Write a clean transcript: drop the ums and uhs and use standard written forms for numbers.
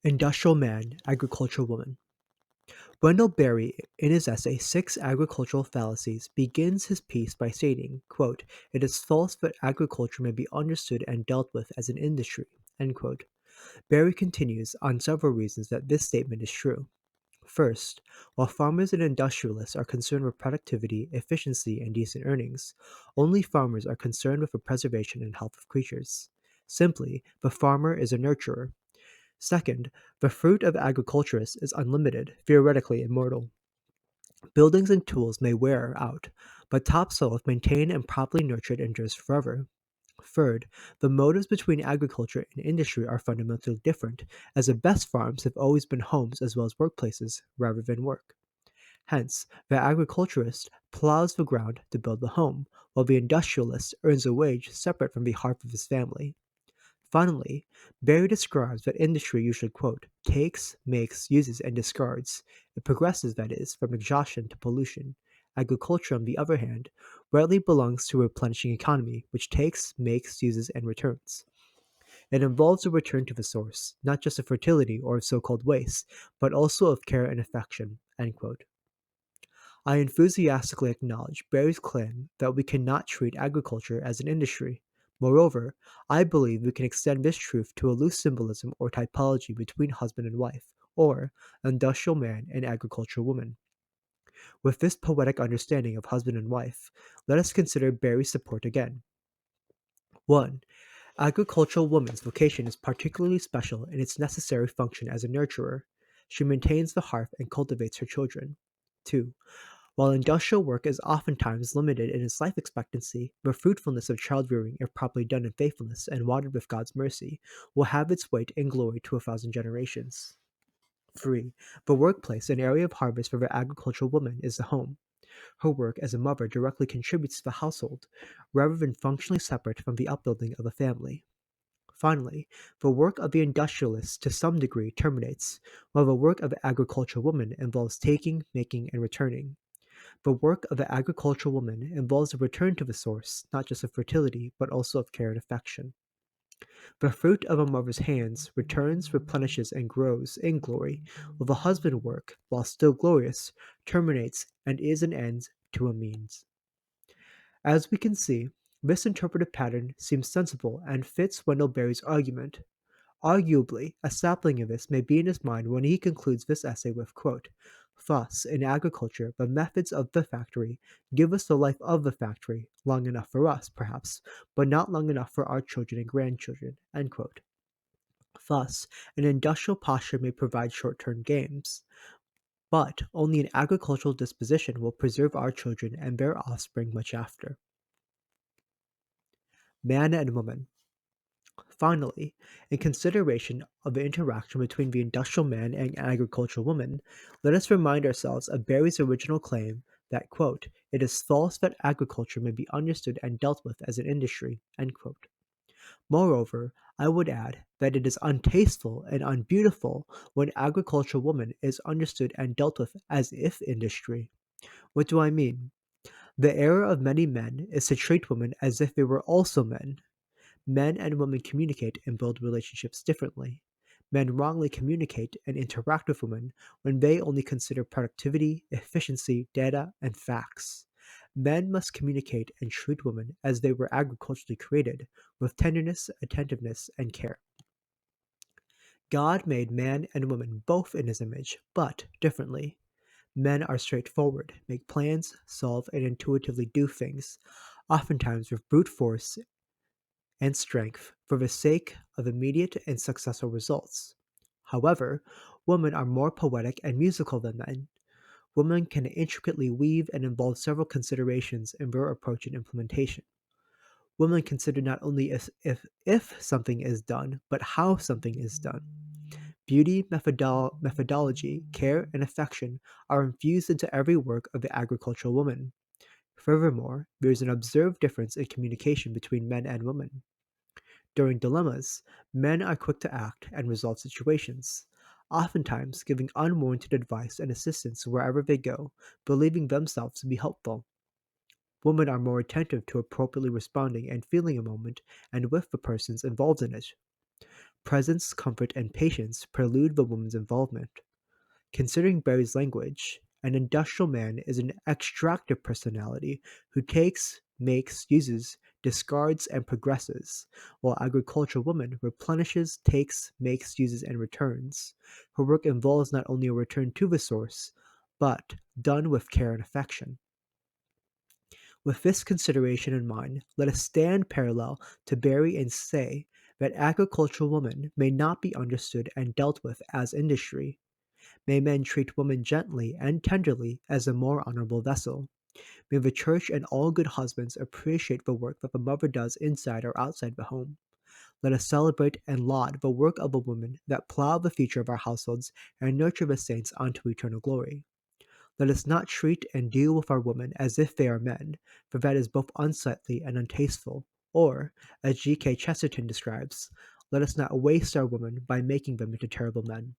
Industrial Man, Agricultural Woman. Wendell Berry, in his essay Six Agricultural Fallacies, begins his piece by stating, quote, "It is false that agriculture may be understood and dealt with as an industry." End quote. Berry continues on several reasons that this statement is true. First, while farmers and industrialists are concerned with productivity, efficiency, and decent earnings, only farmers are concerned with the preservation and health of creatures. Simply, the farmer is a nurturer. Second, the fruit of agriculturists is unlimited, theoretically immortal. Buildings and tools may wear out, but topsoil, if maintained and properly nurtured, endures forever. Third, the motives between agriculture and industry are fundamentally different, as the best farms have always been homes as well as workplaces rather than work. Hence, the agriculturist plows the ground to build the home, while the industrialist earns a wage separate from the hearth of his family. Finally, Berry describes that industry usually, quote, takes, makes, uses, and discards. It progresses, that is, from exhaustion to pollution. Agriculture, on the other hand, rarely belongs to a replenishing economy, which takes, makes, uses, and returns. It involves a return to the source, not just of fertility or of so-called waste, but also of care and affection, end quote. I enthusiastically acknowledge Berry's claim that we cannot treat agriculture as an industry. Moreover, I believe we can extend this truth to a loose symbolism or typology between husband and wife, or industrial man and agricultural woman. With this poetic understanding of husband and wife, let us consider Berry's support again. 1. Agricultural woman's vocation is particularly special in its necessary function as a nurturer. She maintains the hearth and cultivates her children. 2. While industrial work is oftentimes limited in its life expectancy, the fruitfulness of child-rearing, if properly done in faithfulness and watered with God's mercy, will have its weight in glory to 1,000 generations. 3. The workplace, an area of harvest for the agricultural woman, is the home. Her work as a mother directly contributes to the household, rather than functionally separate from the upbuilding of a family. Finally, the work of the industrialist to some degree terminates, while the work of the agricultural woman involves taking, making, and returning. The work of the agricultural woman involves a return to the source, not just of fertility, but also of care and affection. The fruit of a mother's hands returns, replenishes, and grows in glory, while the husband work, while still glorious, terminates and is an end to a means. As we can see, this interpretive pattern seems sensible and fits Wendell Berry's argument. Arguably, a sapling of this may be in his mind when he concludes this essay with, quote, "Thus, in agriculture, the methods of the factory give us the life of the factory, long enough for us, perhaps, but not long enough for our children and grandchildren." End quote. Thus, an industrial posture may provide short-term gains, but only an agricultural disposition will preserve our children and their offspring much after. Man and woman. Finally, in consideration of the interaction between the industrial man and agricultural woman, let us remind ourselves of Berry's original claim that, quote, "it is false that agriculture may be understood and dealt with as an industry." End quote. Moreover, I would add that it is untasteful and unbeautiful when agricultural woman is understood and dealt with as if industry. What do I mean? The error of many men is to treat women as if they were also men. Men and women communicate and build relationships differently. Men wrongly communicate and interact with women when they only consider productivity, efficiency, data, and facts. Men must communicate and treat women as they were agriculturally created, with tenderness, attentiveness, and care. God made man and woman both in his image, but differently. Men are straightforward, make plans, solve, and intuitively do things, oftentimes with brute force and strength for the sake of immediate and successful results. However, women are more poetic and musical than men. Women can intricately weave and involve several considerations in their approach and implementation. Women consider not only if something is done, but how something is done. Beauty, methodology, care, and affection are infused into every work of the agricultural woman. Furthermore, there is an observed difference in communication between men and women. During dilemmas, men are quick to act and resolve situations, oftentimes giving unwarranted advice and assistance wherever they go, believing themselves to be helpful. Women are more attentive to appropriately responding and feeling a moment and with the persons involved in it. Presence, comfort, and patience prelude the woman's involvement. Considering Barry's language, an industrial man is an extractive personality who takes, makes, uses, discards, and progresses, while agricultural woman replenishes, takes, makes, uses, and returns. Her work involves not only a return to the source, but done with care and affection. With this consideration in mind, let us stand parallel to Barry and say that agricultural woman may not be understood and dealt with as industry. May men treat woman gently and tenderly as a more honorable vessel. May the church and all good husbands appreciate the work that the mother does inside or outside the home. Let us celebrate and laud the work of the women that plow the future of our households and nurture the saints unto eternal glory. Let us not treat and deal with our women as if they are men, for that is both unsightly and untasteful. Or, as G. K. Chesterton describes, let us not waste our women by making them into terrible men.